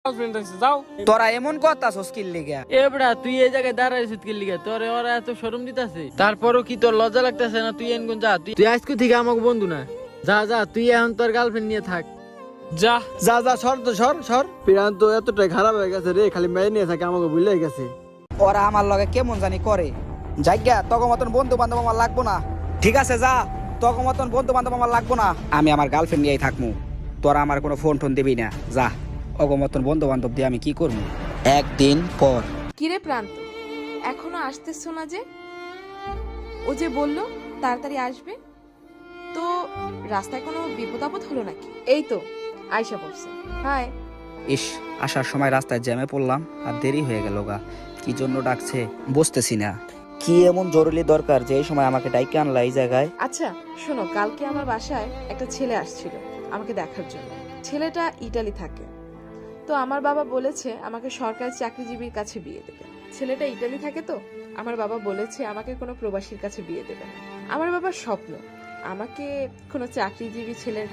Girlfriend আছে যাও। তোরা এমন কথা স্কিল লিগা এবড়া তুই এই জায়গায় দাঁড়াইছিস কি লিগা? তোরে ওরা এত শরম দিতাছে, তারপরও কি তোর লজ্জা লাগতেছে না? তুই এনগুন যা, তুই আজকে থেকে আমাকে বন্ধু না। যা যা, তুই এখন তোর গার্লফ্রেন্ড নিয়ে থাক। যা যা যা সর তো সর পিরান তো এতটাই খারাপ হয়ে গেছে রে, খালি মেয়ে নিয়ে থাকে আমাকে ভুলে গেছে। ওরা আমার লগে কেমন জানি করে। জায়গা তোকে মতন বন্ধু বান্ধব আমার লাগবো না। ঠিক আছে যা, তোকে মতন বন্ধু বান্ধব আমার লাগবো না। আমি আমার গার্লফ্রেন্ড নিয়েই থাকবো। তোরা আমার কোনো ফোন টোন দিবি না। যা, ওগো মতন বন্ধু বান্ধব দিয়ে আমি কি করবো। একদিন পর। কিরে প্রান্ত, এখনো আসতেছ না যে? ও যে বললো তাড়াতাড়ি আসবে, তো রাস্তায় কোনো বিপদ আপদ হলো নাকি? এই তো আয়শা পড়ছে। হাই। ইস, আসার সময় রাস্তায় জ্যামে পড়লাম আর দেরি হয়ে গেল গা। কি জন্য ডাকছে বুঝতেছি না। কি এমন জরুরি দরকার যে এই সময় আমাকে ডাইকে আনলা এই জায়গায়? আচ্ছা শোনো, কালকে আমার বাসায় একটা ছেলে আসছিল আমাকে দেখার জন্য। ছেলেটা ইটালি থাকে, তো আমার বাবা বলেছে আমাকে সরকারি চাকরিজীবীর কাছে বিয়ে দেবে। ছেলেটা ইটালি থাকে, তো আমার বাবা বলেছে আমাকে কোনো প্রবাসীর কাছে বিয়ে দেবে না। আমার বাবার স্বপ্ন আমাকে কোনো চাকরিজীবী ছেলের